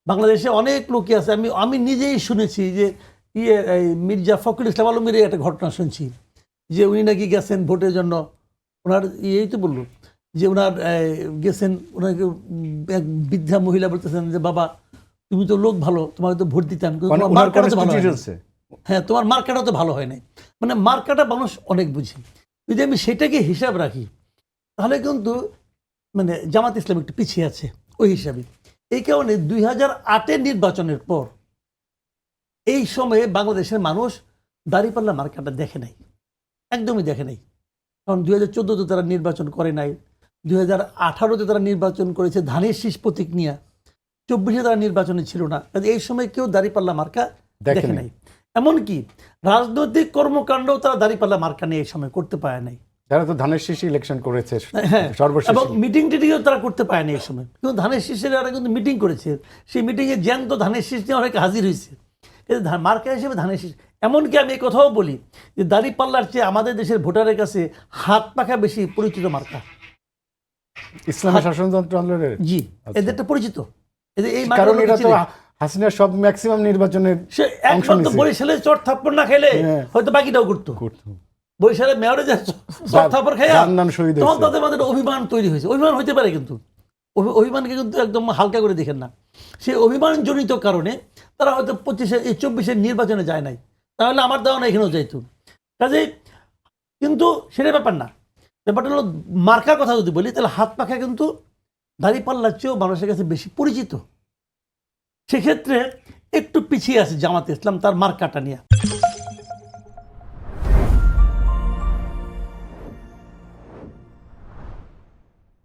বাংলাদেশে অনেক লোকই আছে, আমি নিজেই শুনেছি যে এই মির্জা ফখরুল ইসলাম আলমগীরের একটা ঘটনা শুনছি যে উনি নাকি গেছেন ভোটের জন্য, ওনার এই তো বললো যে ওনার গেছেন, ওনাকে এক বৃদ্ধা মহিলা বলতেছেন যে বাবা তুমি তো লোক ভালো, তোমাকে তো ভোট দিতাম, কিন্তু তোমার মার্কাটা তো ভালো হয় নাই। হ্যাঁ, তোমার মার্কাটা তো ভালো হয় নাই। মানে মার্কাটা মানুষ অনেক বুঝে। যদি আমি সেটাকে হিসাব রাখি তাহলে কিন্তু মানে জামাত ইসলাম একটু পিছিয়ে আছে ওই হিসাবে। এই কারণে 2008-এর নির্বাচনের পর এই সময়ে বাংলাদেশের মানুষ দাঁড়িপাল্লা মার্কাটা দেখে নাই, একদমই দেখে নাই। কারণ 2014-তে তারা নির্বাচন করে নাই, 2018-তে তারা নির্বাচন করেছে ধানের শীষ প্রতীক নিয়ে, 24-এ তারা নির্বাচনে ছিল না। এই সময় কেউ দাঁড়িপাল্লা মার্কা দেখে নাই। এমনকি রাজনৈতিক কর্মকাণ্ডও তারা দাঁড়িপাল্লা মার্কা নিয়ে এই সময় করতে পারে নাই। যারা তো ধানের শীষ ইলেকশন করেছে, হ্যাঁ, সর্বশেষ এবং মিটিং টিটিংও তারা করতে পারে না এই সময়। কিন্তু ধানের শীষের এরা কিন্তু মিটিং করেছে, সেই মিটিংয়ে জ্যান্ত ধানের শীষ নিয়ে অনেকে হাজির হয়েছে, কিন্তু মার্কা হিসেবে ধানের শীষ। এমনকি আমি এই কথাও বলি যে দাঁড়িপাল্লার চেয়ে আমাদের দেশের ভোটারের কাছে হাত পাখা বেশি পরিচিত মার্কা। ইসলামী শাসনতন্ত্র আন্দোলনের জি, এদেরটা পরিচিত। এই কারণ এটা তো হাসিনা সব ম্যাক্সিমাম নির্বাচনের সে একমাত্র বরিশালে চট থাপ্পড় না খেলে হয়তো বাকিটাও করতো। বরিশালে মেয়রে যে চট থাপ্পড় খেয়ে তখন তাদের মধ্যে অভিমান তৈরি হয়েছে। অভিমান হইতে পারে, কিন্তু অভিমানকে কিন্তু একদম হালকা করে দেখেন না। সেই অভিমানজনিত কারণে তারা হয়তো 25-24 নির্বাচনে যায় নাই, তাহলে আমার ধারণা এখানেও যাইতো। কাজে কিন্তু সেটা ব্যাপার না। ব্যাপারটা হলো মার্কার কথা যদি বলি তাহলে হাত পাখা কিন্তু দাঁড়িপাল্লার চেয়েও মানুষের কাছে বেশি পরিচিত। সেক্ষেত্রে একটু পিছিয়ে আছে জামাত ইসলাম তার মার্কাটা নিয়ে।